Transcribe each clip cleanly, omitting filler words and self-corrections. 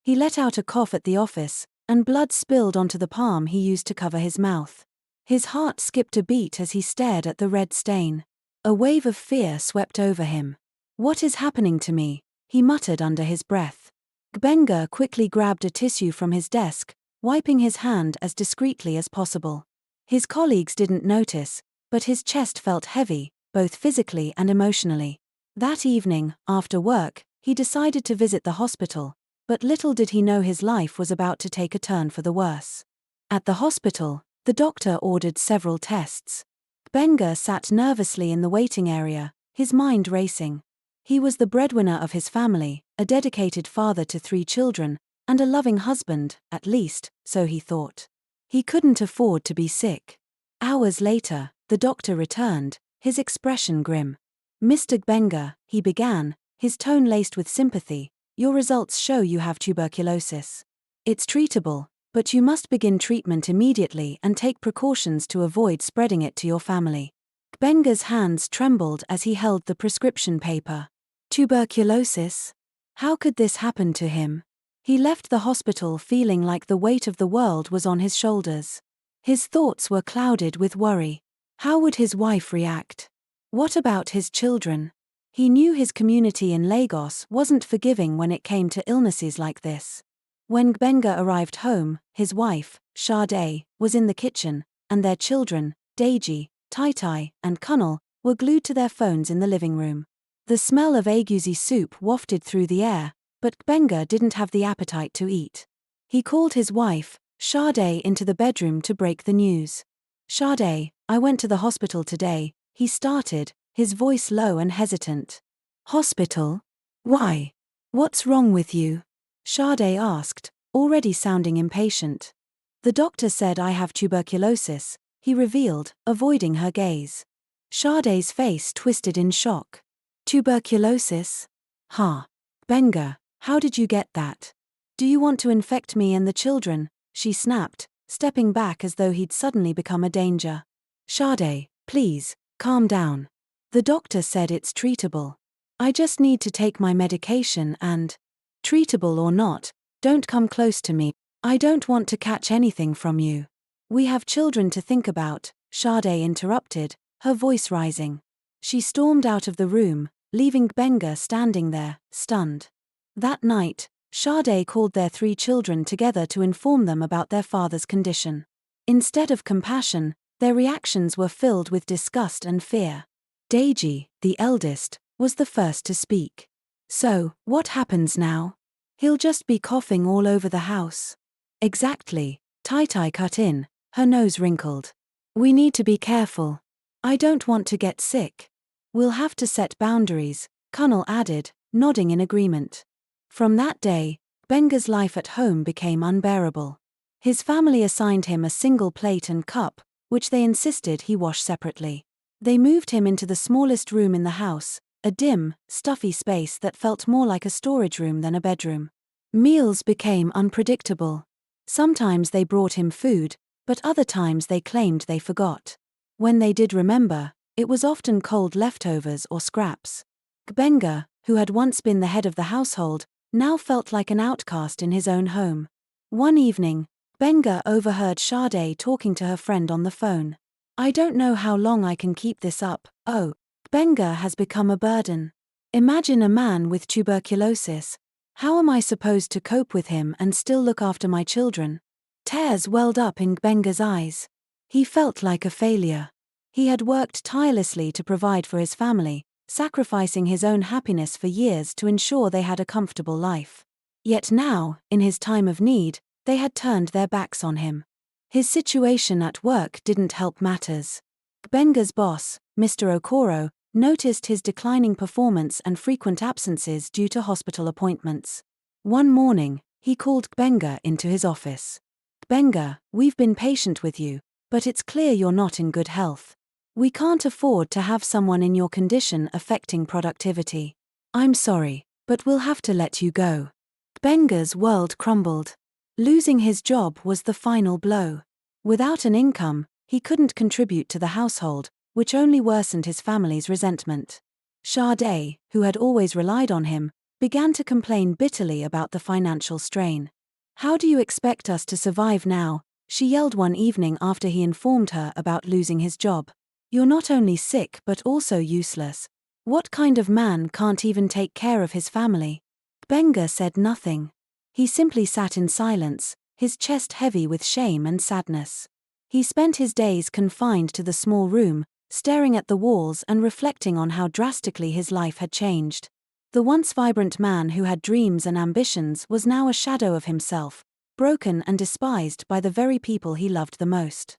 He let out a cough at the office, and blood spilled onto the palm he used to cover his mouth. His heart skipped a beat as he stared at the red stain. A wave of fear swept over him. "What is happening to me?" he muttered under his breath. Gbenga quickly grabbed a tissue from his desk, wiping his hand as discreetly as possible. His colleagues didn't notice, but his chest felt heavy, both physically and emotionally. That evening, after work, he decided to visit the hospital, but little did he know his life was about to take a turn for the worse. At the hospital, the doctor ordered several tests. Gbenga sat nervously in the waiting area, his mind racing. He was the breadwinner of his family, a dedicated father to 3 children, and a loving husband, at least, so he thought. He couldn't afford to be sick. Hours later, the doctor returned, his expression grim. "Mr. Gbenga," he began, his tone laced with sympathy, "your results show you have tuberculosis. It's treatable, but you must begin treatment immediately and take precautions to avoid spreading it to your family." Gbenga's hands trembled as he held the prescription paper. Tuberculosis? How could this happen to him? He left the hospital feeling like the weight of the world was on his shoulders. His thoughts were clouded with worry. How would his wife react? What about his children? He knew his community in Lagos wasn't forgiving when it came to illnesses like this. When Gbenga arrived home, his wife, Sade, was in the kitchen, and their children, Deji, Tai, and Kunal, were glued to their phones in the living room. The smell of egusi soup wafted through the air, but Gbenga didn't have the appetite to eat. He called his wife, Sade, into the bedroom to break the news. "Sade, I went to the hospital today," he started, his voice low and hesitant. "Hospital? Why? What's wrong with you?" Sade asked, already sounding impatient. "The doctor said I have tuberculosis," he revealed, avoiding her gaze. Sade's face twisted in shock. "Tuberculosis? Huh. Gbenga, how did you get that? Do you want to infect me and the children?" she snapped, stepping back as though he'd suddenly become a danger. "Sade, please, calm down. The doctor said it's treatable. I just need to take my medication and—" "Treatable or not, don't come close to me. I don't want to catch anything from you. We have children to think about," Sade interrupted, her voice rising. She stormed out of the room, leaving Gbenga standing there, stunned. That night, Sade called their 3 children together to inform them about their father's condition. Instead of compassion, their reactions were filled with disgust and fear. Deji, the eldest, was the first to speak. "So, what happens now? He'll just be coughing all over the house." "Exactly," Tai cut in, her nose wrinkled. "We need to be careful. I don't want to get sick." "We'll have to set boundaries," Kunal added, nodding in agreement. From that day, Gbenga's life at home became unbearable. His family assigned him a single plate and cup, which they insisted he wash separately. They moved him into the smallest room in the house, a dim, stuffy space that felt more like a storage room than a bedroom. Meals became unpredictable. Sometimes they brought him food, but other times they claimed they forgot. When they did remember, it was often cold leftovers or scraps. Gbenga, who had once been the head of the household, now felt like an outcast in his own home. One evening, Gbenga overheard Sade talking to her friend on the phone. "I don't know how long I can keep this up. Oh, Gbenga has become a burden. Imagine a man with tuberculosis. How am I supposed to cope with him and still look after my children?" Tears welled up in Gbenga's eyes. He felt like a failure. He had worked tirelessly to provide for his family, sacrificing his own happiness for years to ensure they had a comfortable life. Yet now, in his time of need, they had turned their backs on him. His situation at work didn't help matters. Gbenga's boss, Mr. Okoro, noticed his declining performance and frequent absences due to hospital appointments. One morning, he called Gbenga into his office. "Gbenga, we've been patient with you, but it's clear you're not in good health. We can't afford to have someone in your condition affecting productivity. I'm sorry, but we'll have to let you go." Gbenga's world crumbled. Losing his job was the final blow. Without an income, he couldn't contribute to the household, which only worsened his family's resentment. Sade, who had always relied on him, began to complain bitterly about the financial strain. "How do you expect us to survive now?" she yelled one evening after he informed her about losing his job. "You're not only sick but also useless. What kind of man can't even take care of his family?" Benga said nothing. He simply sat in silence, his chest heavy with shame and sadness. He spent his days confined to the small room, staring at the walls and reflecting on how drastically his life had changed. The once vibrant man who had dreams and ambitions was now a shadow of himself, broken and despised by the very people he loved the most.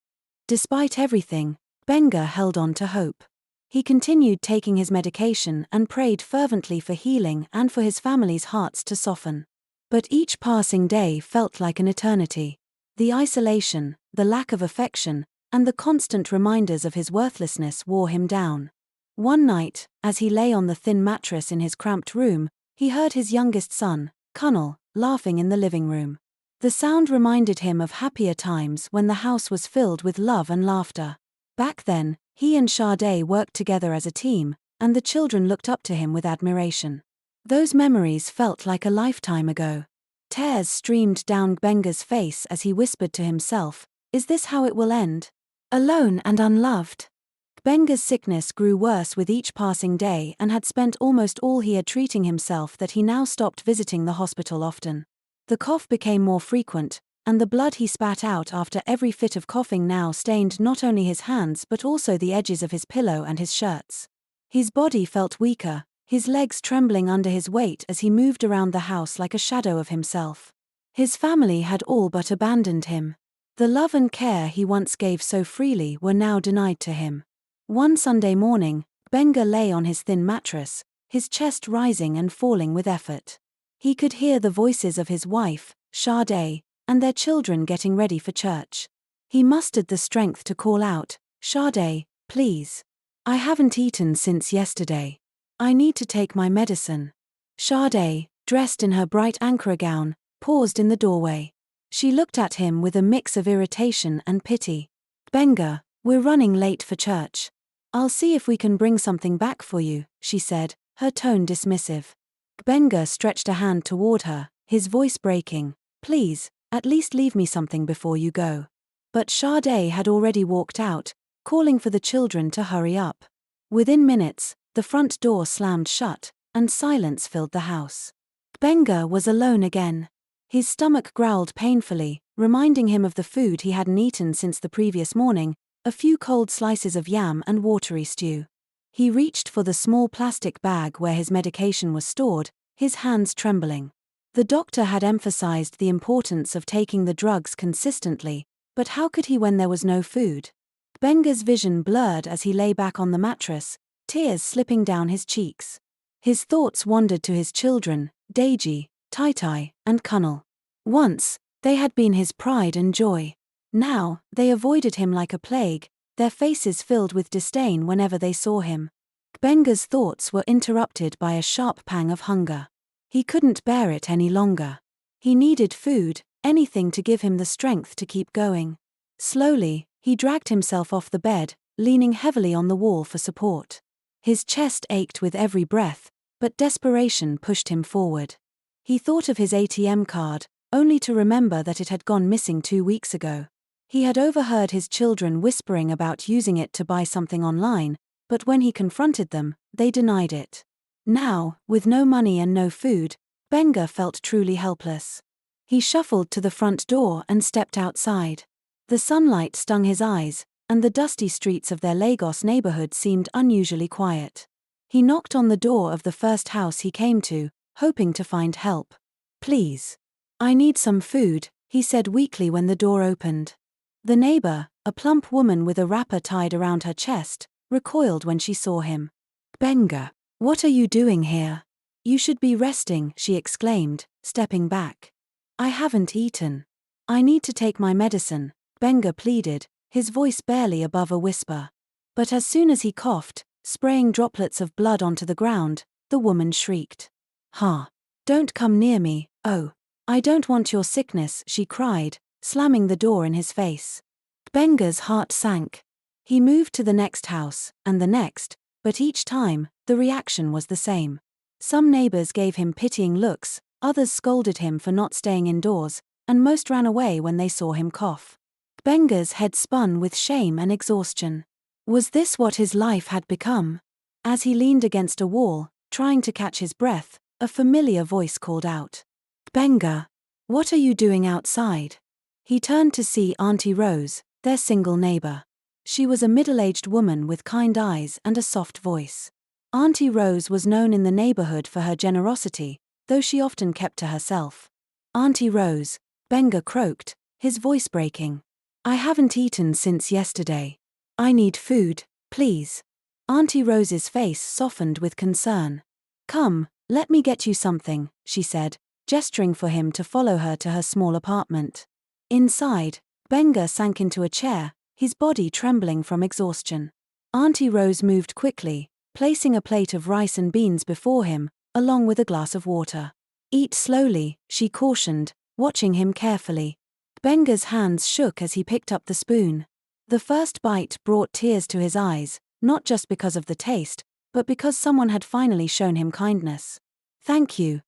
Despite everything, Benga held on to hope. He continued taking his medication and prayed fervently for healing and for his family's hearts to soften. But each passing day felt like an eternity. The isolation, the lack of affection, and the constant reminders of his worthlessness wore him down. One night, as he lay on the thin mattress in his cramped room, he heard his youngest son, Kunal, laughing in the living room. The sound reminded him of happier times when the house was filled with love and laughter. Back then, he and Sade worked together as a team, and the children looked up to him with admiration. Those memories felt like a lifetime ago. Tears streamed down Benga's face as he whispered to himself, "Is this how it will end? Alone and unloved?" Benga's sickness grew worse with each passing day and had spent almost all he had treating himself that he now stopped visiting the hospital often. The cough became more frequent, and the blood he spat out after every fit of coughing now stained not only his hands but also the edges of his pillow and his shirts. His body felt weaker, his legs trembling under his weight as he moved around the house like a shadow of himself. His family had all but abandoned him. The love and care he once gave so freely were now denied to him. One Sunday morning, Benga lay on his thin mattress, his chest rising and falling with effort. He could hear the voices of his wife, Sade, and their children getting ready for church. He mustered the strength to call out, "Sade, please. I haven't eaten since yesterday. I need to take my medicine." Sade, dressed in her bright Ankara gown, paused in the doorway. She looked at him with a mix of irritation and pity. "Benga, we're running late for church. I'll see if we can bring something back for you," she said, her tone dismissive. Benga stretched a hand toward her, his voice breaking. "Please, at least leave me something before you go." But Sade had already walked out, calling for the children to hurry up. Within minutes, the front door slammed shut, and silence filled the house. Benga was alone again. His stomach growled painfully, reminding him of the food he hadn't eaten since the previous morning, a few cold slices of yam and watery stew. He reached for the small plastic bag where his medication was stored, his hands trembling. The doctor had emphasized the importance of taking the drugs consistently, but how could he when there was no food? Benga's vision blurred as he lay back on the mattress, tears slipping down his cheeks. His thoughts wandered to his children, Deji, Taitai, and Kunal. Once, they had been his pride and joy. Now, they avoided him like a plague, their faces filled with disdain whenever they saw him. Benga's thoughts were interrupted by a sharp pang of hunger. He couldn't bear it any longer. He needed food, anything to give him the strength to keep going. Slowly, he dragged himself off the bed, leaning heavily on the wall for support. His chest ached with every breath, but desperation pushed him forward. He thought of his ATM card, only to remember that it had gone missing 2 weeks ago. He had overheard his children whispering about using it to buy something online, but when he confronted them, they denied it. Now, with no money and no food, Benga felt truly helpless. He shuffled to the front door and stepped outside. The sunlight stung his eyes, and the dusty streets of their Lagos neighborhood seemed unusually quiet. He knocked on the door of the first house he came to, hoping to find help. "Please. I need some food," he said weakly when the door opened. The neighbor, a plump woman with a wrapper tied around her chest, recoiled when she saw him. "Benga, what are you doing here? You should be resting," she exclaimed, stepping back. "I haven't eaten. I need to take my medicine," Benga pleaded, his voice barely above a whisper. But as soon as he coughed, spraying droplets of blood onto the ground, the woman shrieked. "Ha! Don't come near me, oh! I don't want your sickness," she cried, slamming the door in his face. Benga's heart sank. He moved to the next house, and the next, but each time, the reaction was the same. Some neighbors gave him pitying looks, others scolded him for not staying indoors, and most ran away when they saw him cough. Benga's head spun with shame and exhaustion. Was this what his life had become? As he leaned against a wall, trying to catch his breath, a familiar voice called out. Benga, what are you doing outside? He turned to see Auntie Rose, their single neighbor. She was a middle-aged woman with kind eyes and a soft voice. Auntie Rose was known in the neighborhood for her generosity, though she often kept to herself. Auntie Rose, Benga croaked, his voice breaking. I haven't eaten since yesterday. I need food, please. Auntie Rose's face softened with concern. Come, let me get you something, she said, gesturing for him to follow her to her small apartment. Inside, Benga sank into a chair, his body trembling from exhaustion. Auntie Rose moved quickly, placing a plate of rice and beans before him, along with a glass of water. Eat slowly, she cautioned, watching him carefully. Benga's hands shook as he picked up the spoon. The first bite brought tears to his eyes, not just because of the taste, but because someone had finally shown him kindness. Thank you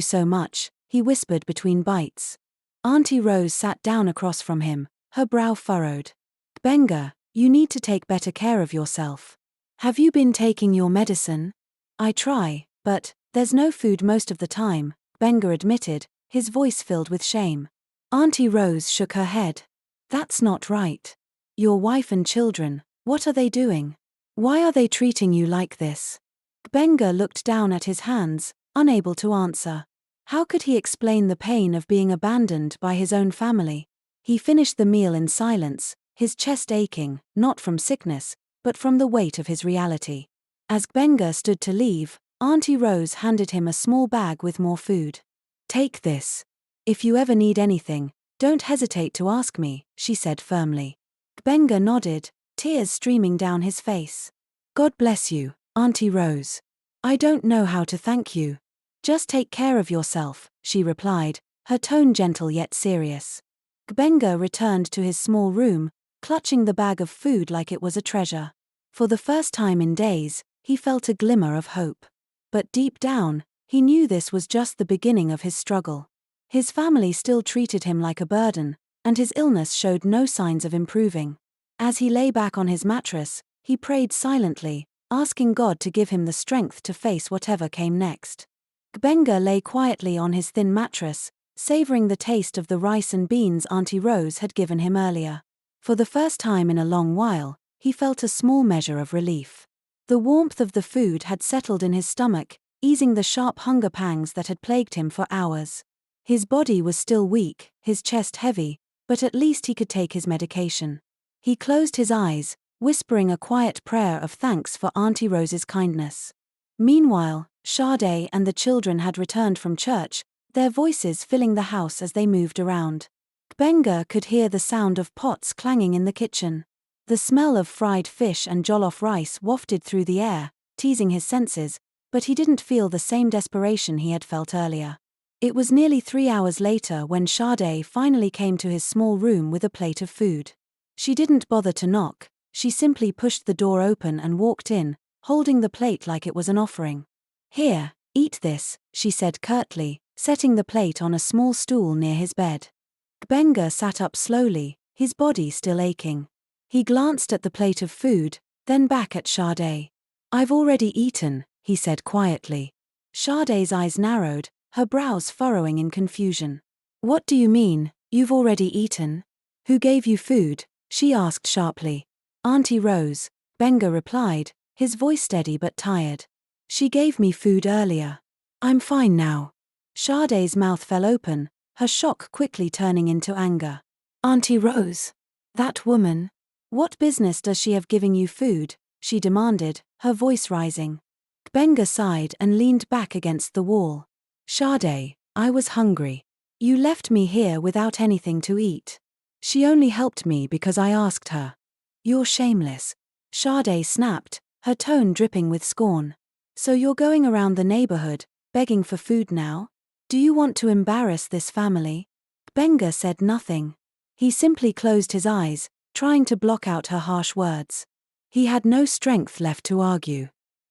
so much, he whispered between bites. Auntie Rose sat down across from him, her brow furrowed. Benga, you need to take better care of yourself. Have you been taking your medicine? I try, but there's no food most of the time, Benga admitted, his voice filled with shame. Auntie Rose shook her head. That's not right. Your wife and children, what are they doing? Why are they treating you like this? Benga looked down at his hands, unable to answer. How could he explain the pain of being abandoned by his own family? He finished the meal in silence, his chest aching, not from sickness, but from the weight of his reality. As Benga stood to leave, Auntie Rose handed him a small bag with more food. Take this. If you ever need anything, don't hesitate to ask me, she said firmly. Benga nodded, tears streaming down his face. God bless you, Auntie Rose. I don't know how to thank you. Just take care of yourself, she replied, her tone gentle yet serious. Benga returned to his small room, clutching the bag of food like it was a treasure. For the first time in days, he felt a glimmer of hope. But deep down, he knew this was just the beginning of his struggle. His family still treated him like a burden, and his illness showed no signs of improving. As he lay back on his mattress, he prayed silently, asking God to give him the strength to face whatever came next. Benga lay quietly on his thin mattress, savoring the taste of the rice and beans Auntie Rose had given him earlier. For the first time in a long while, he felt a small measure of relief. The warmth of the food had settled in his stomach, easing the sharp hunger pangs that had plagued him for hours. His body was still weak, his chest heavy, but at least he could take his medication. He closed his eyes, whispering a quiet prayer of thanks for Auntie Rose's kindness. Meanwhile, Sade and the children had returned from church, their voices filling the house as they moved around. Benga could hear the sound of pots clanging in the kitchen. The smell of fried fish and jollof rice wafted through the air, teasing his senses, but he didn't feel the same desperation he had felt earlier. It was nearly 3 hours later when Sade finally came to his small room with a plate of food. She didn't bother to knock, she simply pushed the door open and walked in, holding the plate like it was an offering. Here, eat this, she said curtly, setting the plate on a small stool near his bed. Benga sat up slowly, his body still aching. He glanced at the plate of food, then back at Sade. I've already eaten, he said quietly. Sade's eyes narrowed, her brows furrowing in confusion. What do you mean, you've already eaten? Who gave you food? She asked sharply. Auntie Rose, Benga replied, his voice steady but tired. She gave me food earlier. I'm fine now. Sade's mouth fell open, her shock quickly turning into anger. Auntie Rose? That woman? What business does she have giving you food? She demanded, her voice rising. Benga sighed and leaned back against the wall. Sade, I was hungry. You left me here without anything to eat. She only helped me because I asked her. You're shameless. Sade snapped, her tone dripping with scorn. So you're going around the neighborhood, begging for food now? Do you want to embarrass this family? Benga said nothing. He simply closed his eyes, trying to block out her harsh words. He had no strength left to argue.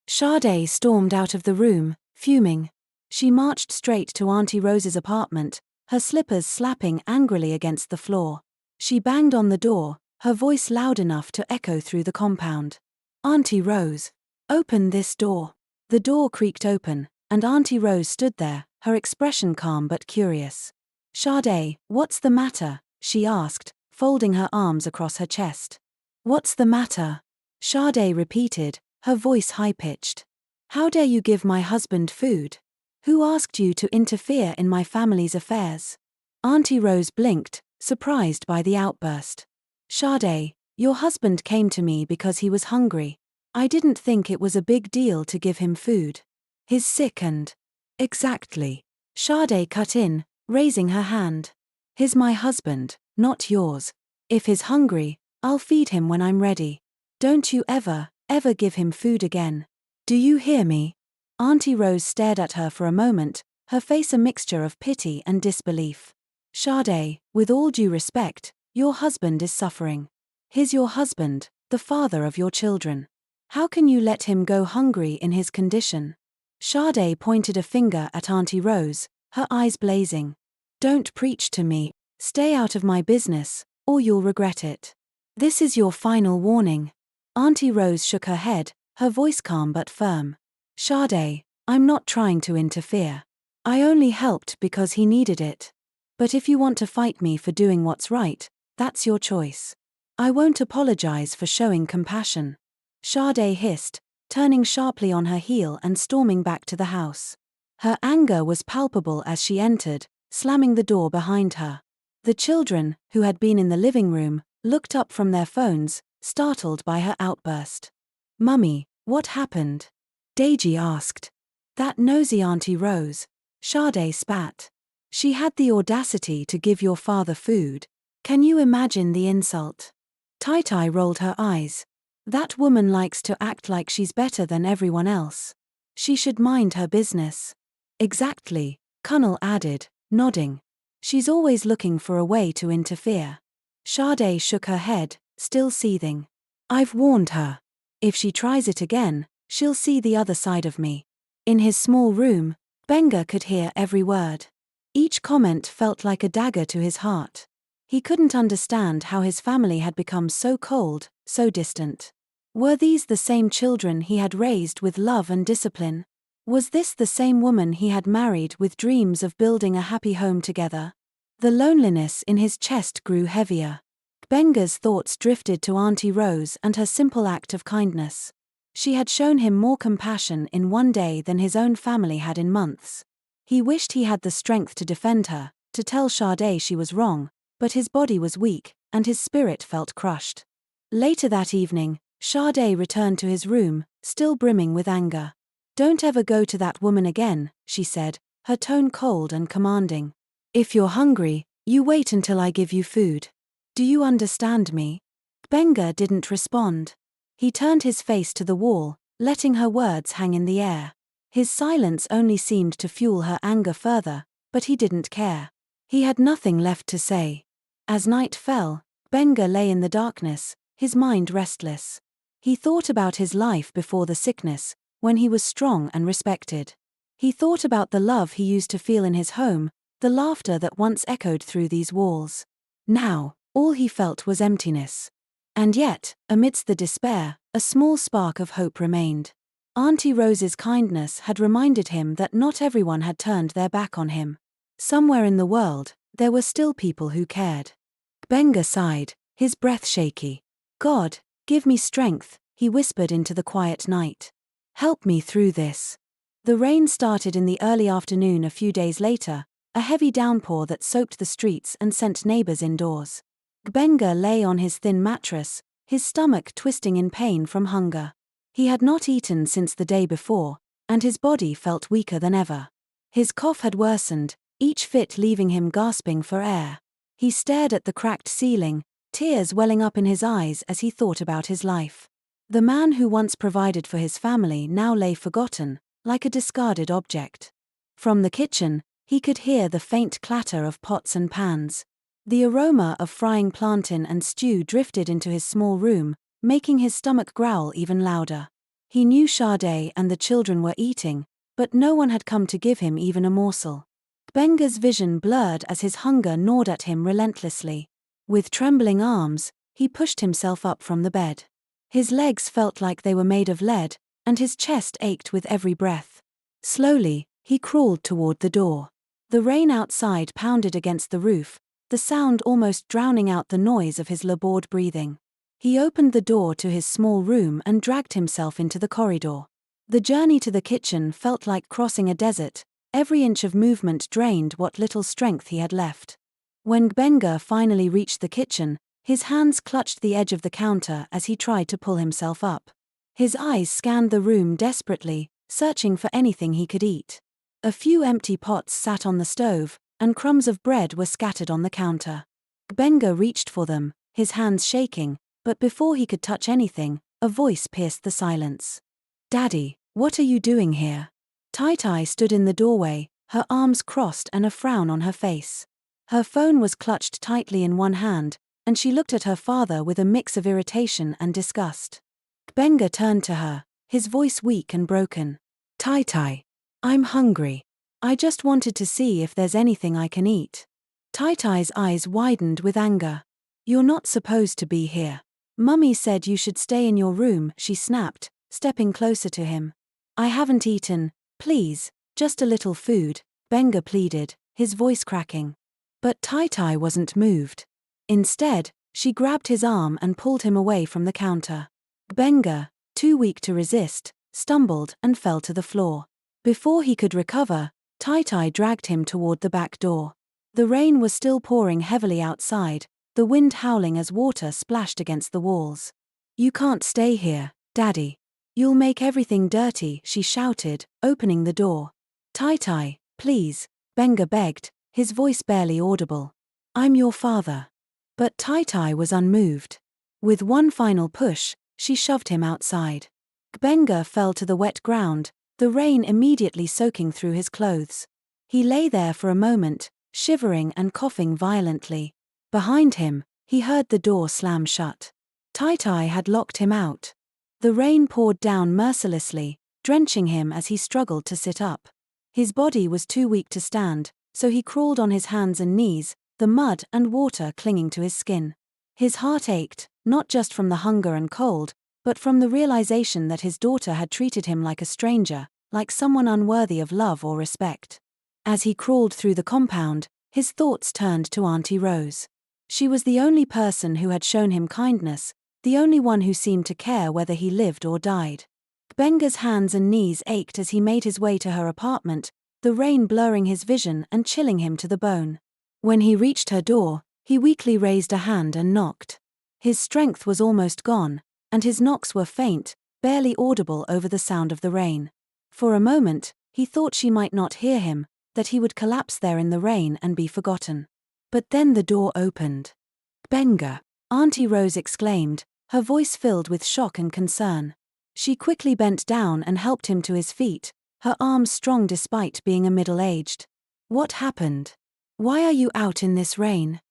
Sade stormed out of the room, Fuming, she marched straight to Auntie Rose's apartment, her slippers slapping angrily against the floor. She banged on the door, her voice loud enough to echo through the compound. "Auntie Rose, open this door." The door creaked open, and Auntie Rose stood there, her expression calm but curious. "Sade, what's the matter?" she asked, folding her arms across her chest. "What's the matter?" Sade repeated, her voice high-pitched. "How dare you give my husband food? Who asked you to interfere in my family's affairs?" Auntie Rose blinked, surprised by the outburst. "Sade, your husband came to me because he was hungry. I didn't think it was a big deal to give him food. He's sick and—" "Exactly." Sade cut in, raising her hand. "He's my husband, not yours. If he's hungry, I'll feed him when I'm ready. Don't you ever give him food again. Do you hear me?" Auntie Rose stared at her for a moment, her face a mixture of pity and disbelief. "Sade, with all due respect, your husband is suffering. He's your husband, the father of your children. How can you let him go hungry in his condition?" Sade pointed a finger at Auntie Rose, her eyes blazing. "Don't preach to me. Stay out of my business, or you'll regret it. This is your final warning." Auntie Rose shook her head, her voice calm but firm. "Sade, I'm not trying to interfere. I only helped because he needed it. But if you want to fight me for doing what's right, that's your choice. I won't apologize for showing compassion." Sade hissed, turning sharply on her heel and storming back to the house. Her anger was palpable as she entered, slamming the door behind her. The children, who had been in the living room, looked up from their phones, startled by her outburst. "Mummy, what happened?" Deji asked. "That nosy Auntie Rose." Sade spat. "She had the audacity to give your father food. Can you imagine the insult?" Tai rolled her eyes. "That woman likes to act like she's better than everyone else. She should mind her business." "Exactly," Kunal added, nodding. "She's always looking for a way to interfere." Sade shook her head, still seething. "I've warned her. If she tries it again, she'll see the other side of me." In his small room, Benga could hear every word. Each comment felt like a dagger to his heart. He couldn't understand how his family had become so cold, so distant. Were these the same children he had raised with love and discipline? Was this the same woman he had married with dreams of building a happy home together? The loneliness in his chest grew heavier. Benga's thoughts drifted to Auntie Rose and her simple act of kindness. She had shown him more compassion in one day than his own family had in months. He wished he had the strength to defend her, to tell Sade she was wrong, but his body was weak, and his spirit felt crushed. Later that evening, Sade returned to his room, still brimming with anger. "Don't ever go to that woman again," she said, her tone cold and commanding. "If you're hungry, you wait until I give you food. Do you understand me?" Benga didn't respond. He turned his face to the wall, letting her words hang in the air. His silence only seemed to fuel her anger further, but he didn't care. He had nothing left to say. As night fell, Benga lay in the darkness, his mind restless. He thought about his life before the sickness, when he was strong and respected. He thought about the love he used to feel in his home, the laughter that once echoed through these walls. Now, all he felt was emptiness. And yet, amidst the despair, a small spark of hope remained. Auntie Rose's kindness had reminded him that not everyone had turned their back on him. Somewhere in the world, there were still people who cared. Benga sighed, his breath shaky. "God, give me strength," he whispered into the quiet night. "Help me through this." The rain started in the early afternoon a few days later, a heavy downpour that soaked the streets and sent neighbors indoors. Benga lay on his thin mattress, his stomach twisting in pain from hunger. He had not eaten since the day before, and his body felt weaker than ever. His cough had worsened, each fit leaving him gasping for air. He stared at the cracked ceiling, tears welling up in his eyes as he thought about his life. The man who once provided for his family now lay forgotten, like a discarded object. From the kitchen, he could hear the faint clatter of pots and pans. The aroma of frying plantain and stew drifted into his small room, making his stomach growl even louder. He knew Sade and the children were eating, but no one had come to give him even a morsel. Benga's vision blurred as his hunger gnawed at him relentlessly. With trembling arms, he pushed himself up from the bed. His legs felt like they were made of lead, and his chest ached with every breath. Slowly, he crawled toward the door. The rain outside pounded against the roof, the sound almost drowning out the noise of his labored breathing. He opened the door to his small room and dragged himself into the corridor. The journey to the kitchen felt like crossing a desert. Every inch of movement drained what little strength he had left. When Benga finally reached the kitchen, his hands clutched the edge of the counter as he tried to pull himself up. His eyes scanned the room desperately, searching for anything he could eat. A few empty pots sat on the stove, and crumbs of bread were scattered on the counter. Benga reached for them, his hands shaking, but before he could touch anything, a voice pierced the silence. "Daddy, what are you doing here?" Tai stood in the doorway, her arms crossed and a frown on her face. Her phone was clutched tightly in one hand, and she looked at her father with a mix of irritation and disgust. Benga turned to her, his voice weak and broken. Tai, I'm hungry. I just wanted to see if there's anything I can eat." Tai's eyes widened with anger. "You're not supposed to be here. Mummy said you should stay in your room," she snapped, stepping closer to him. "I haven't eaten, please, just a little food," Benga pleaded, his voice cracking. But Tai wasn't moved. Instead, she grabbed his arm and pulled him away from the counter. Benga, too weak to resist, stumbled and fell to the floor. Before he could recover, Tai dragged him toward the back door. The rain was still pouring heavily outside, the wind howling as water splashed against the walls. "You can't stay here, Daddy. You'll make everything dirty," she shouted, opening the door. Tai, please," Benga begged, his voice barely audible. "I'm your father." But Tai was unmoved. With one final push, she shoved him outside. Benga fell to the wet ground, the rain immediately soaking through his clothes. He lay there for a moment, shivering and coughing violently. Behind him, he heard the door slam shut. Tai had locked him out. The rain poured down mercilessly, drenching him as he struggled to sit up. His body was too weak to stand, so he crawled on his hands and knees, the mud and water clinging to his skin. His heart ached, not just from the hunger and cold, but from the realization that his daughter had treated him like a stranger, like someone unworthy of love or respect. As he crawled through the compound, his thoughts turned to Auntie Rose. She was the only person who had shown him kindness, the only one who seemed to care whether he lived or died. Benga's hands and knees ached as he made his way to her apartment, the rain blurring his vision and chilling him to the bone. When he reached her door, he weakly raised a hand and knocked. His strength was almost gone, and his knocks were faint, barely audible over the sound of the rain. For a moment, he thought she might not hear him, that he would collapse there in the rain and be forgotten. But then the door opened. "Benga!" Auntie Rose exclaimed, her voice filled with shock and concern. She quickly bent down and helped him to his feet, her arms strong despite being a middle-aged. "What happened? Why are you out in this rain?"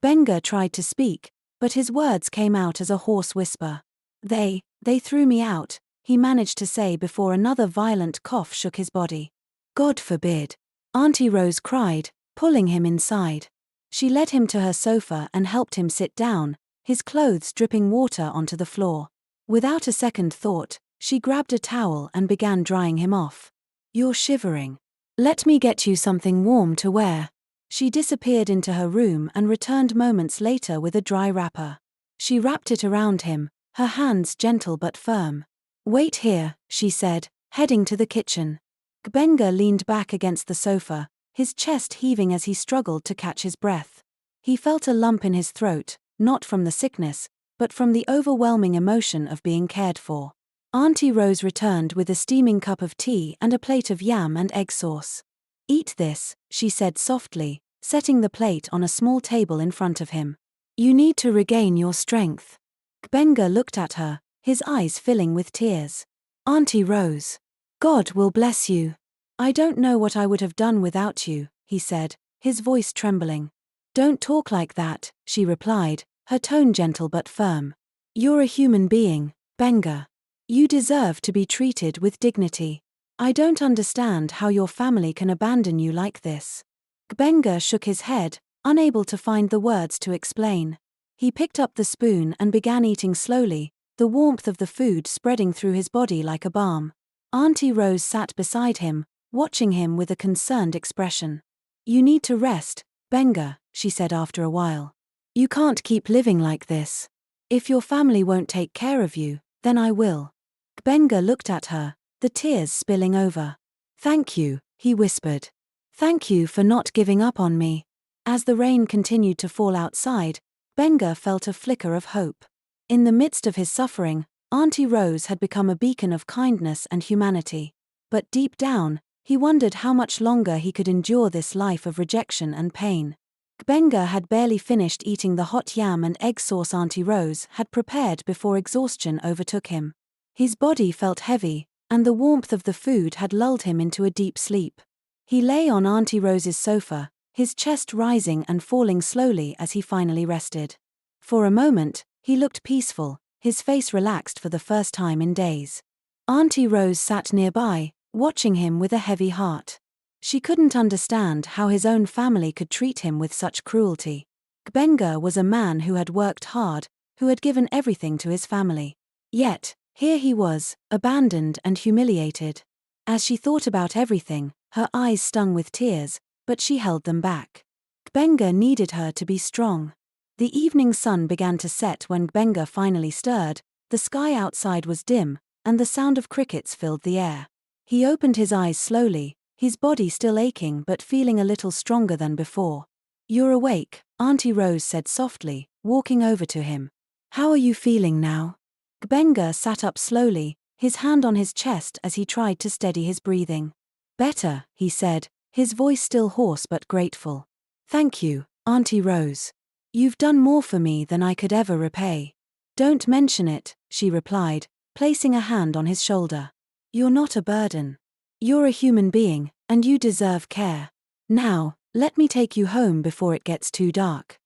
Benga tried to speak, but his words came out as a hoarse whisper. They threw me out," he managed to say before another violent cough shook his body. "God forbid," Auntie Rose cried, pulling him inside. She led him to her sofa and helped him sit down, his clothes dripping water onto the floor. Without a second thought, she grabbed a towel and began drying him off. "You're shivering. Let me get you something warm to wear." She disappeared into her room and returned moments later with a dry wrapper. She wrapped it around him, her hands gentle but firm. "Wait here," she said, heading to the kitchen. Benga leaned back against the sofa, his chest heaving as he struggled to catch his breath. He felt a lump in his throat, not from the sickness, but from the overwhelming emotion of being cared for. Auntie Rose returned with a steaming cup of tea and a plate of yam and egg sauce. "Eat this," she said softly, setting the plate on a small table in front of him. "You need to regain your strength." Benga looked at her, his eyes filling with tears. "Auntie Rose. God will bless you. I don't know what I would have done without you," he said, his voice trembling. "Don't talk like that," she replied, her tone gentle but firm. "You're a human being, Benga. You deserve to be treated with dignity. I don't understand how your family can abandon you like this. Gbenga shook his head, unable to find the words to explain. He picked up the spoon and began eating slowly, the warmth of the food spreading through his body like a balm. Auntie Rose sat beside him, watching him with a concerned expression. You need to rest, Gbenga, she said after a while. You can't keep living like this. If your family won't take care of you, then I will. Gbenga looked at her, the tears spilling over. Thank you, he whispered. Thank you for not giving up on me. As the rain continued to fall outside, Gbenga felt a flicker of hope. In the midst of his suffering, Auntie Rose had become a beacon of kindness and humanity. But deep down, he wondered how much longer he could endure this life of rejection and pain. Gbenga had barely finished eating the hot yam and egg sauce Auntie Rose had prepared before exhaustion overtook him. His body felt heavy, and the warmth of the food had lulled him into a deep sleep. He lay on Auntie Rose's sofa, his chest rising and falling slowly as he finally rested. For a moment, he looked peaceful, his face relaxed for the first time in days. Auntie Rose sat nearby, watching him with a heavy heart. She couldn't understand how his own family could treat him with such cruelty. Gbenga was a man who had worked hard, who had given everything to his family. Yet, here he was, abandoned and humiliated. As she thought about everything, her eyes stung with tears, but she held them back. Gbenga needed her to be strong. The evening sun began to set when Gbenga finally stirred, the sky outside was dim, and the sound of crickets filled the air. He opened his eyes slowly, his body still aching but feeling a little stronger than before. You're awake, Auntie Rose said softly, walking over to him. How are you feeling now? Gbenga sat up slowly, his hand on his chest as he tried to steady his breathing. Better, he said, his voice still hoarse but grateful. Thank you, Auntie Rose. You've done more for me than I could ever repay. Don't mention it, she replied, placing a hand on his shoulder. You're not a burden. You're a human being, and you deserve care. Now, let me take you home before it gets too dark.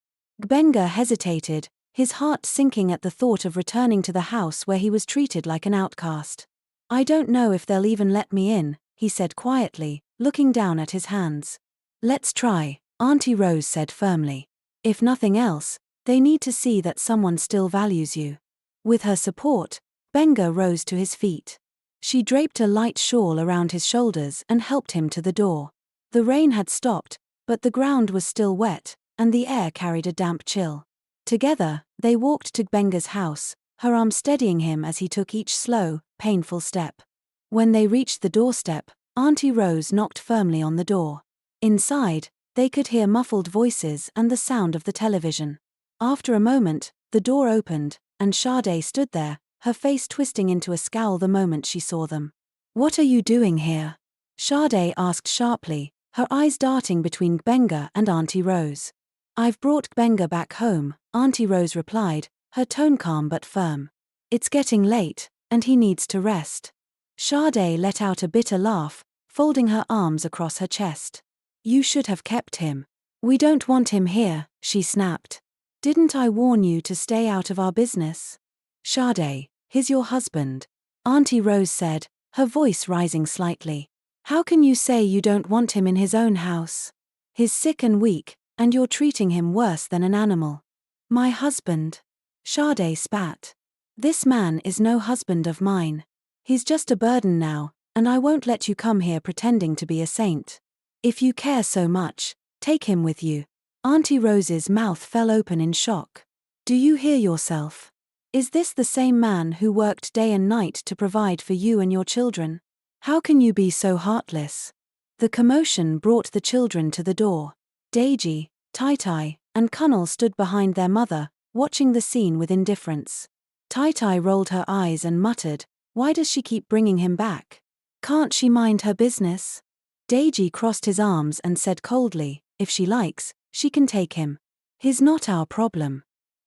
Gbenga hesitated, his heart sinking at the thought of returning to the house where he was treated like an outcast. I don't know if they'll even let me in, he said quietly, looking down at his hands. Let's try, Auntie Rose said firmly. If nothing else, they need to see that someone still values you. With her support, Gbenga rose to his feet. She draped a light shawl around his shoulders and helped him to the door. The rain had stopped, but the ground was still wet, and the air carried a damp chill. Together, they walked to Gbenga's house, her arm steadying him as he took each slow, painful step. When they reached the doorstep, Auntie Rose knocked firmly on the door. Inside, they could hear muffled voices and the sound of the television. After a moment, the door opened, and Sade stood there, her face twisting into a scowl the moment she saw them. What are you doing here? Sade asked sharply, her eyes darting between Gbenga and Auntie Rose. I've brought Gbenga back home, Auntie Rose replied, her tone calm but firm. It's getting late, and he needs to rest. Sade let out a bitter laugh, folding her arms across her chest. You should have kept him. We don't want him here, she snapped. Didn't I warn you to stay out of our business? Sade, he's your husband, Auntie Rose said, her voice rising slightly. How can you say you don't want him in his own house? He's sick and weak, and you're treating him worse than an animal. My husband. Sade spat. This man is no husband of mine. He's just a burden now, and I won't let you come here pretending to be a saint. If you care so much, take him with you. Auntie Rose's mouth fell open in shock. Do you hear yourself? Is this the same man who worked day and night to provide for you and your children? How can you be so heartless? The commotion brought the children to the door. Deji, Tai, and Kunnel stood behind their mother, watching the scene with indifference. Tai rolled her eyes and muttered, why does she keep bringing him back? Can't she mind her business? Deji crossed his arms and said coldly, if she likes, she can take him. He's not our problem.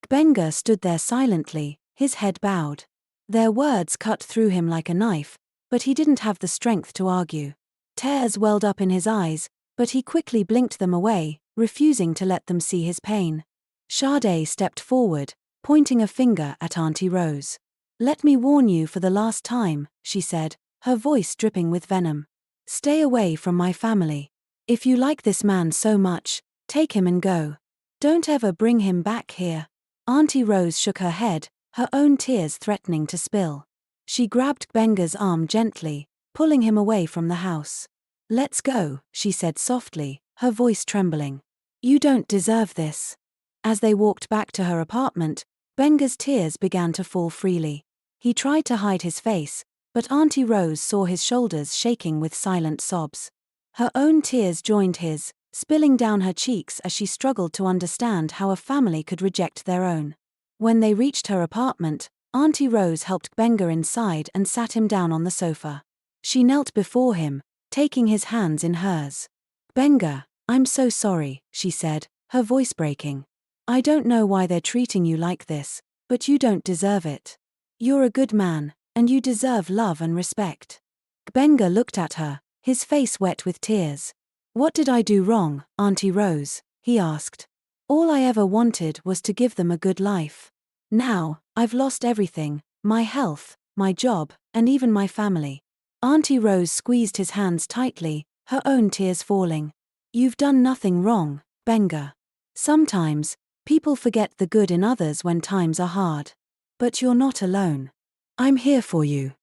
Gbenga stood there silently, his head bowed. Their words cut through him like a knife, but he didn't have the strength to argue. Tears welled up in his eyes, but he quickly blinked them away, refusing to let them see his pain. Sade stepped forward, pointing a finger at Auntie Rose. Let me warn you for the last time, she said, her voice dripping with venom. "Stay away from my family. If you like this man so much, take him and go. Don't ever bring him back here." Auntie Rose shook her head, her own tears threatening to spill. She grabbed Gbenga's arm gently, pulling him away from the house. "Let's go," she said softly, her voice trembling. "You don't deserve this." As they walked back to her apartment, Gbenga's tears began to fall freely. He tried to hide his face, but Auntie Rose saw his shoulders shaking with silent sobs. Her own tears joined his, spilling down her cheeks as she struggled to understand how a family could reject their own. When they reached her apartment, Auntie Rose helped Gbenga inside and sat him down on the sofa. She knelt before him, taking his hands in hers. "Gbenga, I'm so sorry," she said, her voice breaking. "I don't know why they're treating you like this, but you don't deserve it. You're a good man, and you deserve love and respect." Gbenga looked at her, his face wet with tears. "What did I do wrong, Auntie Rose?" he asked. "All I ever wanted was to give them a good life. Now, I've lost everything, my health, my job, and even my family." Auntie Rose squeezed his hands tightly, her own tears falling. "You've done nothing wrong, Gbenga. Sometimes, people forget the good in others when times are hard. But you're not alone. I'm here for you."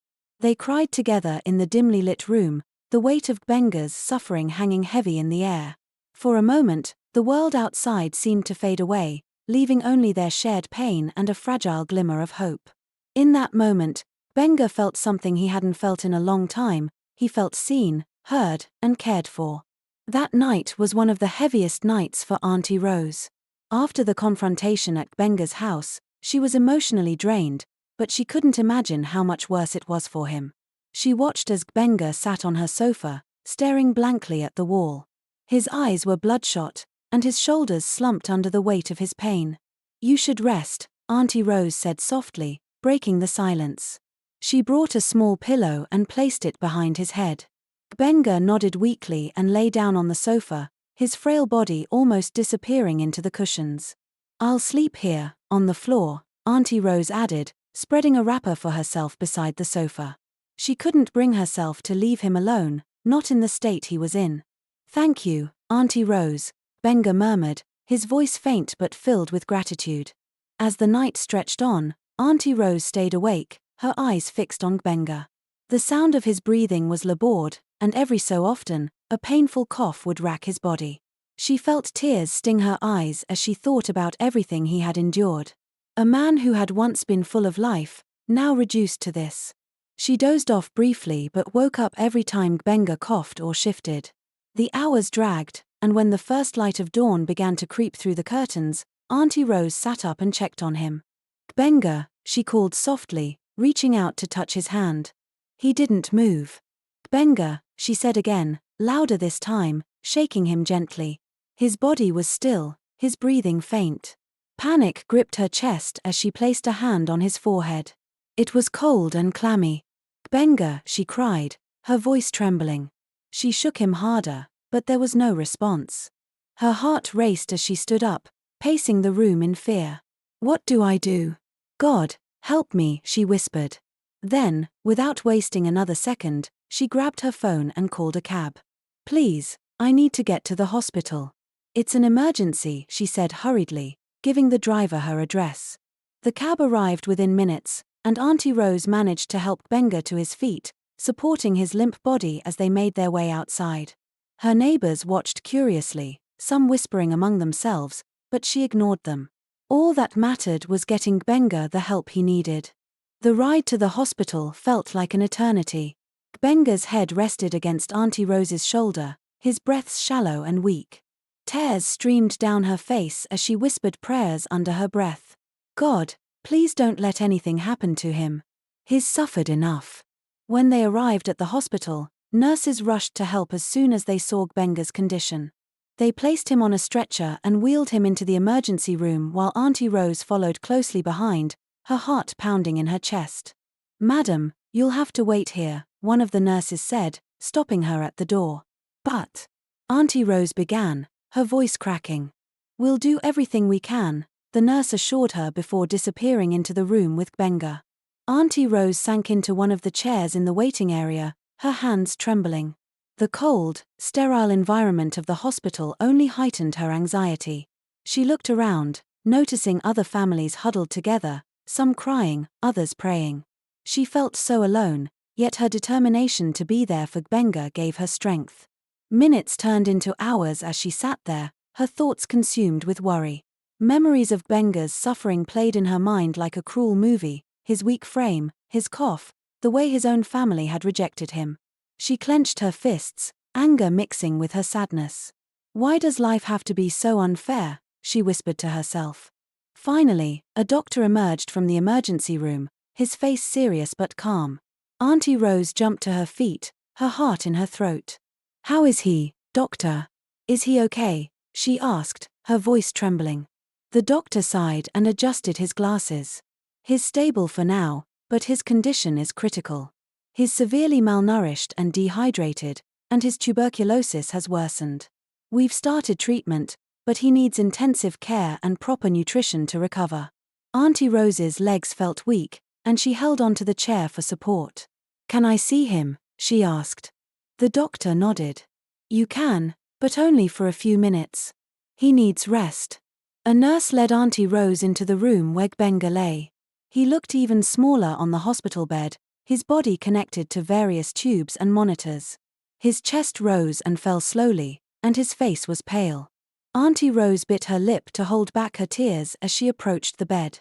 They cried together in the dimly lit room, the weight of Gbenga's suffering hanging heavy in the air. For a moment, the world outside seemed to fade away, leaving only their shared pain and a fragile glimmer of hope. In that moment, Gbenga felt something he hadn't felt in a long time. He felt seen, heard, and cared for. That night was one of the heaviest nights for Auntie Rose. After the confrontation at Gbenga's house, she was emotionally drained, but she couldn't imagine how much worse it was for him. She watched as Gbenga sat on her sofa, staring blankly at the wall. His eyes were bloodshot, and his shoulders slumped under the weight of his pain. "You should rest," Auntie Rose said softly, breaking the silence. She brought a small pillow and placed it behind his head. Gbenga nodded weakly and lay down on the sofa, his frail body almost disappearing into the cushions. "I'll sleep here, on the floor," Auntie Rose added, spreading a wrapper for herself beside the sofa. She couldn't bring herself to leave him alone, not in the state he was in. "Thank you, Auntie Rose," Gbenga murmured, his voice faint but filled with gratitude. As the night stretched on, Auntie Rose stayed awake, her eyes fixed on Gbenga. The sound of his breathing was labored, and every so often, a painful cough would rack his body. She felt tears sting her eyes as she thought about everything he had endured. A man who had once been full of life, now reduced to this. She dozed off briefly but woke up every time Gbenga coughed or shifted. The hours dragged, and when the first light of dawn began to creep through the curtains, Auntie Rose sat up and checked on him. "Gbenga," she called softly, reaching out to touch his hand. He didn't move. "Gbenga," she said again, louder this time, shaking him gently. His body was still, his breathing faint. Panic gripped her chest as she placed a hand on his forehead. It was cold and clammy. "Gbenga," she cried, her voice trembling. She shook him harder, but there was no response. Her heart raced as she stood up, pacing the room in fear. "What do I do? God, help me," she whispered. Then, without wasting another second, she grabbed her phone and called a cab. "Please, I need to get to the hospital." "It's an emergency," she said hurriedly, giving the driver her address. The cab arrived within minutes, and Auntie Rose managed to help Gbenga to his feet, supporting his limp body as they made their way outside. Her neighbors watched curiously, some whispering among themselves, but she ignored them. All that mattered was getting Gbenga the help he needed. The ride to the hospital felt like an eternity. Gbenga's head rested against Auntie Rose's shoulder, his breaths shallow and weak. Tears streamed down her face as she whispered prayers under her breath. "God, please don't let anything happen to him. He's suffered enough." When they arrived at the hospital, nurses rushed to help as soon as they saw Gbenga's condition. They placed him on a stretcher and wheeled him into the emergency room while Auntie Rose followed closely behind, her heart pounding in her chest. "Madam, you'll have to wait here," one of the nurses said, stopping her at the door. "But," Auntie Rose began, her voice cracking. "We'll do everything we can," the nurse assured her before disappearing into the room with Gbenga. Auntie Rose sank into one of the chairs in the waiting area, her hands trembling. The cold, sterile environment of the hospital only heightened her anxiety. She looked around, noticing other families huddled together, some crying, others praying. She felt so alone, yet her determination to be there for Gbenga gave her strength. Minutes turned into hours as she sat there, her thoughts consumed with worry. Memories of Gbenga's suffering played in her mind like a cruel movie, his weak frame, his cough, the way his own family had rejected him. She clenched her fists, anger mixing with her sadness. Why does life have to be so unfair? She whispered to herself. Finally, a doctor emerged from the emergency room, his face serious but calm. Auntie Rose jumped to her feet, her heart in her throat. "How is he, doctor? Is he okay?" she asked, her voice trembling. The doctor sighed and adjusted his glasses. "He's stable for now, but his condition is critical. He's severely malnourished and dehydrated, and his tuberculosis has worsened. We've started treatment, but he needs intensive care and proper nutrition to recover." Auntie Rose's legs felt weak, and she held onto the chair for support. "Can I see him?" she asked. The doctor nodded. "You can, but only for a few minutes. He needs rest." A nurse led Auntie Rose into the room where Gbenga lay. He looked even smaller on the hospital bed, his body connected to various tubes and monitors. His chest rose and fell slowly, and his face was pale. Auntie Rose bit her lip to hold back her tears as she approached the bed.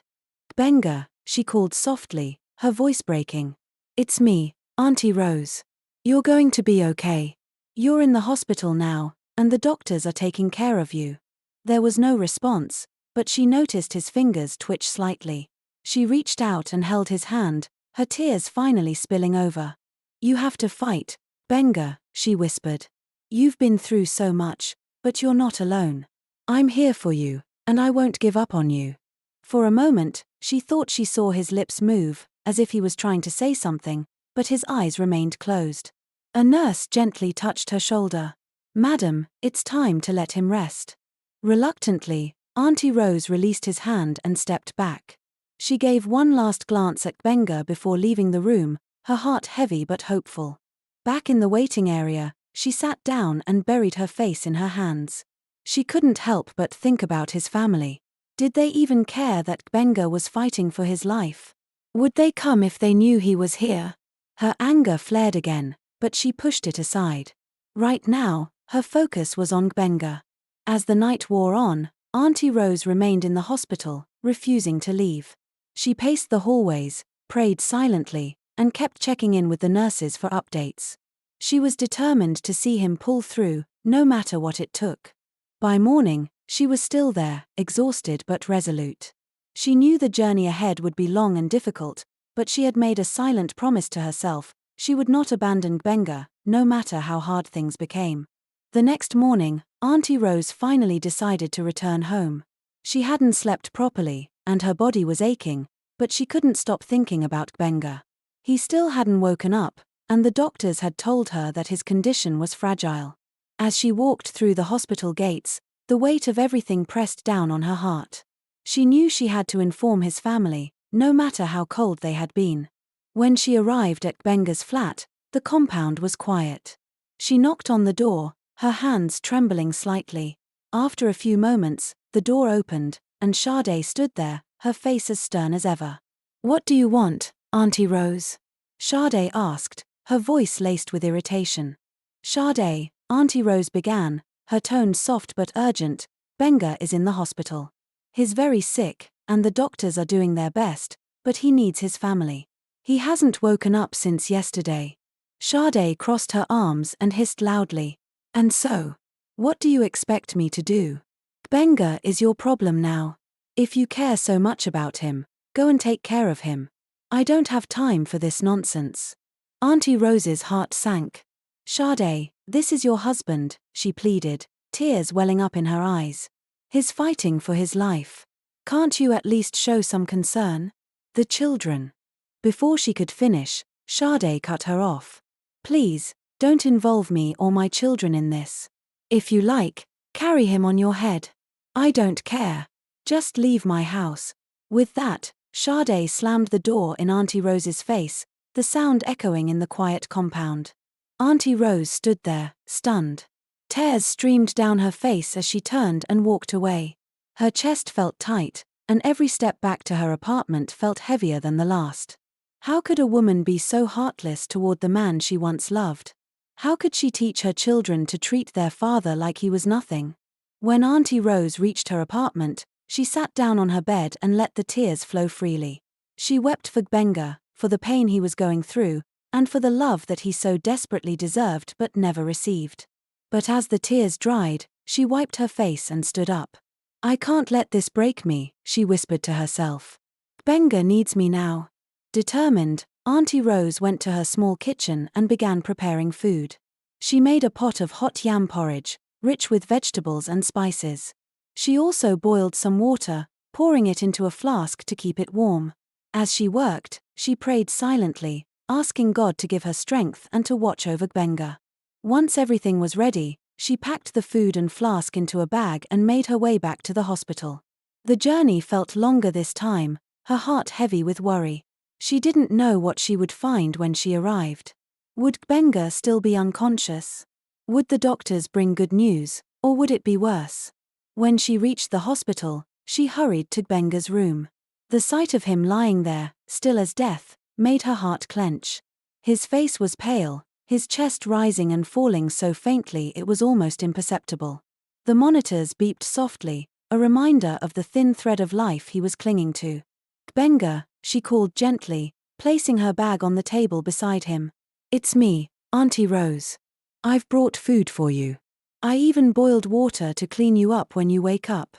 "Gbenga," she called softly, her voice breaking. "It's me, Auntie Rose. You're going to be okay. You're in the hospital now, and the doctors are taking care of you." There was no response, but she noticed his fingers twitch slightly. She reached out and held his hand, her tears finally spilling over. "You have to fight, Gbenga," she whispered. "You've been through so much, but you're not alone. I'm here for you, and I won't give up on you." For a moment, she thought she saw his lips move, as if he was trying to say something, but his eyes remained closed. A nurse gently touched her shoulder. "Madam, it's time to let him rest." Reluctantly, Auntie Rose released his hand and stepped back. She gave one last glance at Gbenga before leaving the room, her heart heavy but hopeful. Back in the waiting area, she sat down and buried her face in her hands. She couldn't help but think about his family. Did they even care that Gbenga was fighting for his life? Would they come if they knew he was here? Her anger flared again, but she pushed it aside. Right now, her focus was on Gbenga. As the night wore on, Auntie Rose remained in the hospital, refusing to leave. She paced the hallways, prayed silently, and kept checking in with the nurses for updates. She was determined to see him pull through, no matter what it took. By morning, she was still there, exhausted but resolute. She knew the journey ahead would be long and difficult, but she had made a silent promise to herself: she would not abandon Gbenga, no matter how hard things became. The next morning, Auntie Rose finally decided to return home. She hadn't slept properly, and her body was aching, but she couldn't stop thinking about Gbenga. He still hadn't woken up, and the doctors had told her that his condition was fragile. As she walked through the hospital gates, the weight of everything pressed down on her heart. She knew she had to inform his family, no matter how cold they had been. When she arrived at Gbenga's flat, the compound was quiet. She knocked on the door, her hands trembling slightly. After a few moments, the door opened, and Sade stood there, her face as stern as ever. "What do you want, Auntie Rose?" Sade asked, her voice laced with irritation. "Sade," Auntie Rose began, her tone soft but urgent, "Gbenga is in the hospital. He's very sick, and the doctors are doing their best, but he needs his family. He hasn't woken up since yesterday." Sade crossed her arms and hissed loudly. "And so? What do you expect me to do? Gbenga is your problem now. If you care so much about him, go and take care of him. I don't have time for this nonsense." Auntie Rose's heart sank. "Sade, this is your husband," she pleaded, tears welling up in her eyes. "He's fighting for his life. Can't you at least show some concern? The children." Before she could finish, Sade cut her off. "Please, don't involve me or my children in this. If you like, carry him on your head. I don't care. Just leave my house." With that, Sade slammed the door in Auntie Rose's face, the sound echoing in the quiet compound. Auntie Rose stood there, stunned. Tears streamed down her face as she turned and walked away. Her chest felt tight, and every step back to her apartment felt heavier than the last. How could a woman be so heartless toward the man she once loved? How could she teach her children to treat their father like he was nothing? When Auntie Rose reached her apartment, she sat down on her bed and let the tears flow freely. She wept for Gbenga, for the pain he was going through, and for the love that he so desperately deserved but never received. But as the tears dried, she wiped her face and stood up. "I can't let this break me," she whispered to herself. "Gbenga needs me now." Determined, Auntie Rose went to her small kitchen and began preparing food. She made a pot of hot yam porridge, rich with vegetables and spices. She also boiled some water, pouring it into a flask to keep it warm. As she worked, she prayed silently, asking God to give her strength and to watch over Gbenga. Once everything was ready, she packed the food and flask into a bag and made her way back to the hospital. The journey felt longer this time, her heart heavy with worry. She didn't know what she would find when she arrived. Would Gbenga still be unconscious? Would the doctors bring good news, or would it be worse? When she reached the hospital, she hurried to Gbenga's room. The sight of him lying there, still as death, made her heart clench. His face was pale, his chest rising and falling so faintly it was almost imperceptible. The monitors beeped softly, a reminder of the thin thread of life he was clinging to. "Gbenga," she called gently, placing her bag on the table beside him. "It's me, Auntie Rose. I've brought food for you. I even boiled water to clean you up when you wake up."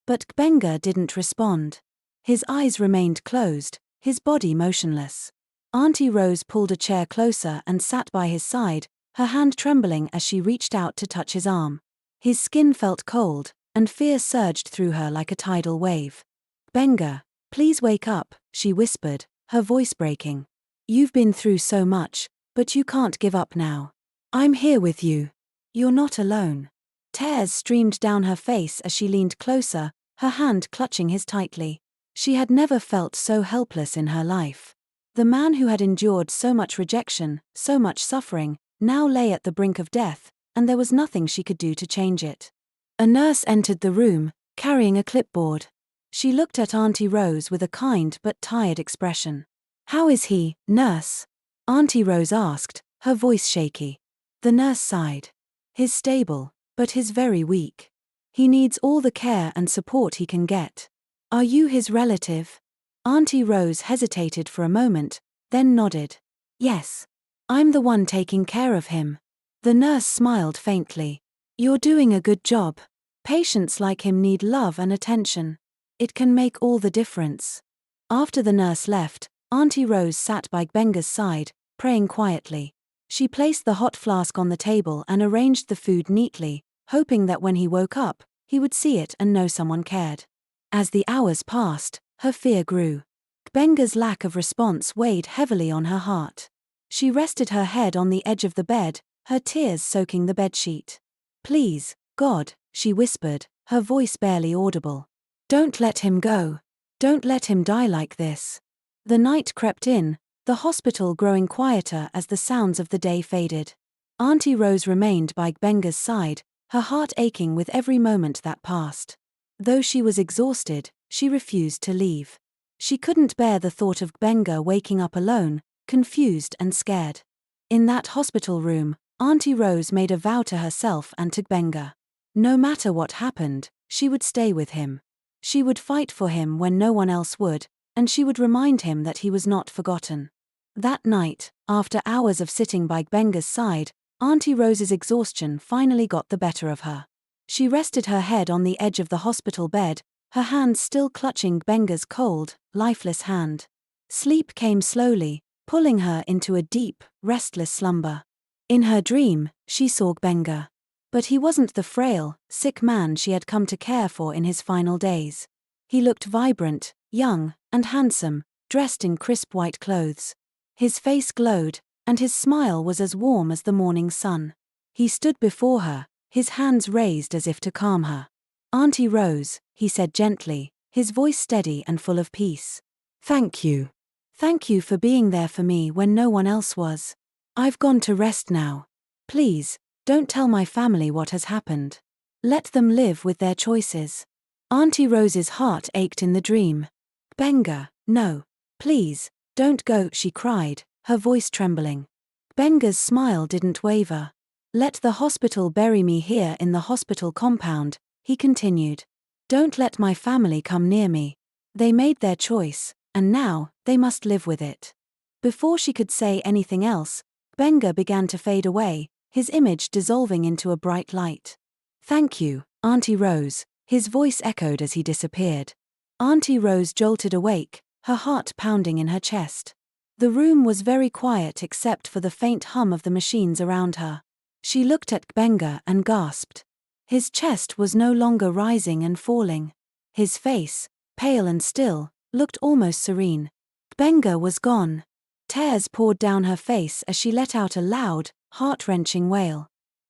But Gbenga didn't respond. His eyes remained closed, his body motionless. Auntie Rose pulled a chair closer and sat by his side, her hand trembling as she reached out to touch his arm. His skin felt cold, and fear surged through her like a tidal wave. "Gbenga, please wake up," she whispered, her voice breaking. "You've been through so much, but you can't give up now. I'm here with you. You're not alone." Tears streamed down her face as she leaned closer, her hand clutching his tightly. She had never felt so helpless in her life. The man who had endured so much rejection, so much suffering, now lay at the brink of death, and there was nothing she could do to change it. A nurse entered the room, carrying a clipboard. She looked at Auntie Rose with a kind but tired expression. "How is he, nurse?" Auntie Rose asked, her voice shaky. The nurse sighed. "He's stable, but he's very weak. He needs all the care and support he can get." "Are you his relative?" Auntie Rose hesitated for a moment, then nodded. "Yes. I'm the one taking care of him." The nurse smiled faintly. "You're doing a good job. Patients like him need love and attention. It can make all the difference." After the nurse left, Auntie Rose sat by Gbenga's side, praying quietly. She placed the hot flask on the table and arranged the food neatly, hoping that when he woke up, he would see it and know someone cared. As the hours passed, her fear grew. Gbenga's lack of response weighed heavily on her heart. She rested her head on the edge of the bed, her tears soaking the bedsheet. "Please, God," she whispered, her voice barely audible. "Don't let him go. Don't let him die like this." The night crept in, the hospital growing quieter as the sounds of the day faded. Auntie Rose remained by Gbenga's side, her heart aching with every moment that passed. Though she was exhausted, she refused to leave. She couldn't bear the thought of Gbenga waking up alone, confused and scared. In that hospital room, Auntie Rose made a vow to herself and to Gbenga. No matter what happened, she would stay with him. She would fight for him when no one else would, and she would remind him that he was not forgotten. That night, after hours of sitting by Gbenga's side, Auntie Rose's exhaustion finally got the better of her. She rested her head on the edge of the hospital bed, her hands still clutching Gbenga's cold, lifeless hand. Sleep came slowly, pulling her into a deep, restless slumber. In her dream, she saw Gbenga. But he wasn't the frail, sick man she had come to care for in his final days. He looked vibrant, young, and handsome, dressed in crisp white clothes. His face glowed, and his smile was as warm as the morning sun. He stood before her, his hands raised as if to calm her. "Auntie Rose," he said gently, his voice steady and full of peace. Thank you. Thank you for being there for me when no one else was. I've gone to rest now. Please, don't tell my family what has happened. Let them live with their choices. Auntie Rose's heart ached in the dream. Benga, no. Please, don't go, she cried, her voice trembling. Benga's smile didn't waver. Let the hospital bury me here in the hospital compound, he continued. Don't let my family come near me. They made their choice, and now, they must live with it. Before she could say anything else, Benga began to fade away, his image dissolving into a bright light. Thank you, Auntie Rose, his voice echoed as he disappeared. Auntie Rose jolted awake, her heart pounding in her chest. The room was very quiet except for the faint hum of the machines around her. She looked at Benga and gasped. His chest was no longer rising and falling. His face, pale and still, looked almost serene. Benga was gone. Tears poured down her face as she let out a loud, heart-wrenching wail.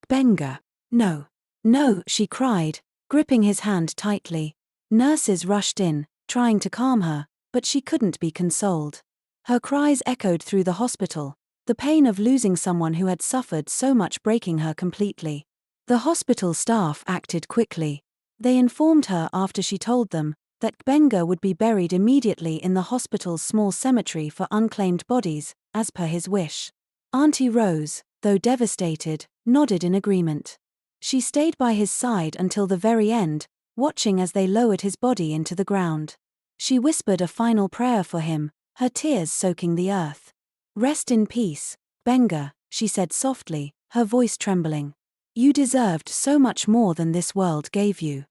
Benga. No. No, she cried, gripping his hand tightly. Nurses rushed in, trying to calm her, but she couldn't be consoled. Her cries echoed through the hospital, the pain of losing someone who had suffered so much breaking her completely. The hospital staff acted quickly. They informed her after she told them that Benga would be buried immediately in the hospital's small cemetery for unclaimed bodies, as per his wish. Auntie Rose, though devastated, nodded in agreement. She stayed by his side until the very end, watching as they lowered his body into the ground. She whispered a final prayer for him, her tears soaking the earth. Rest in peace, Benga, she said softly, her voice trembling. You deserved so much more than this world gave you.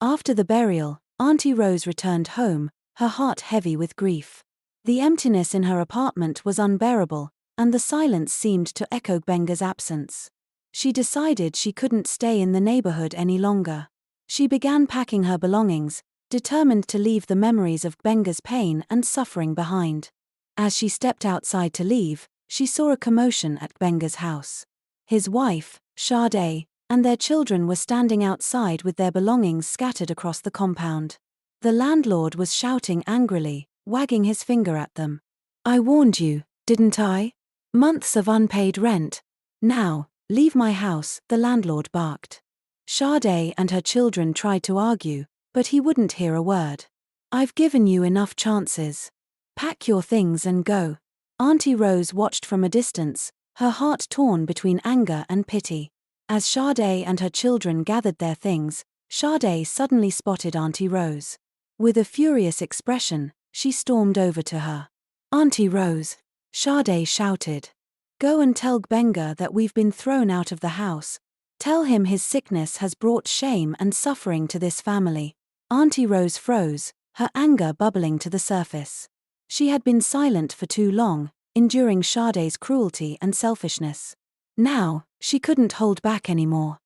After the burial, Auntie Rose returned home, her heart heavy with grief. The emptiness in her apartment was unbearable, and the silence seemed to echo Benga's absence. She decided she couldn't stay in the neighborhood any longer. She began packing her belongings, determined to leave the memories of Benga's pain and suffering behind. As she stepped outside to leave, she saw a commotion at Benga's house. His wife, Sade, and their children were standing outside with their belongings scattered across the compound. The landlord was shouting angrily, wagging his finger at them. I warned you, didn't I? Months of unpaid rent. Now, leave my house, the landlord barked. Sade and her children tried to argue, but he wouldn't hear a word. I've given you enough chances. Pack your things and go. Auntie Rose watched from a distance, her heart torn between anger and pity. As Sade and her children gathered their things, Sade suddenly spotted Auntie Rose. With a furious expression, she stormed over to her. Auntie Rose, Sade shouted. Go and tell Benga that we've been thrown out of the house. Tell him his sickness has brought shame and suffering to this family. Auntie Rose froze, her anger bubbling to the surface. She had been silent for too long, enduring Sade's cruelty and selfishness. Now, she couldn't hold back anymore.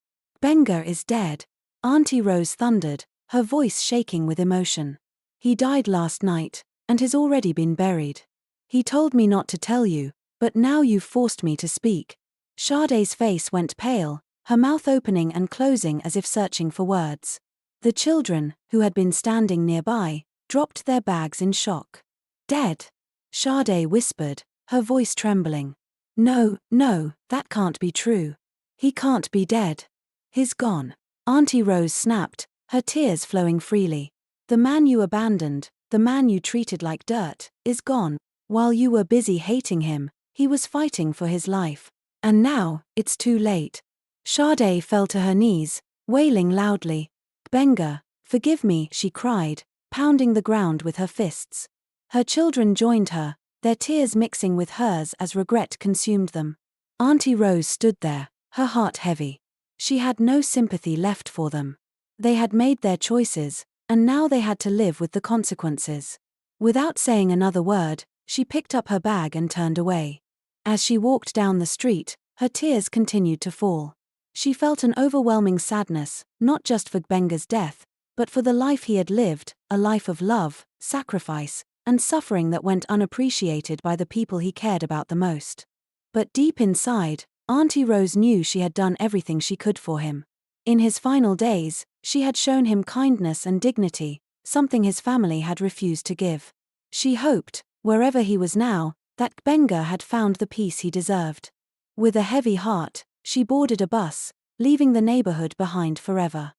Benga is dead, Auntie Rose thundered, her voice shaking with emotion. He died last night, and has already been buried. He told me not to tell you, but now you've forced me to speak. Sade's face went pale, her mouth opening and closing as if searching for words. The children, who had been standing nearby, dropped their bags in shock. Dead? Sade whispered, her voice trembling. No, no, that can't be true. He can't be dead. He's gone. Auntie Rose snapped, her tears flowing freely. The man you abandoned, the man you treated like dirt, is gone. While you were busy hating him, he was fighting for his life. And now, it's too late. Sade fell to her knees, wailing loudly. Benga, forgive me, she cried, pounding the ground with her fists. Her children joined her, their tears mixing with hers as regret consumed them. Auntie Rose stood there, her heart heavy. She had no sympathy left for them. They had made their choices, and now they had to live with the consequences. Without saying another word, she picked up her bag and turned away. As she walked down the street, her tears continued to fall. She felt an overwhelming sadness, not just for Benga's death, but for the life he had lived, a life of love, sacrifice, and suffering that went unappreciated by the people he cared about the most. But deep inside, Auntie Rose knew she had done everything she could for him. In his final days, she had shown him kindness and dignity, something his family had refused to give. She hoped, wherever he was now, that Benga had found the peace he deserved. With a heavy heart, she boarded a bus, leaving the neighborhood behind forever.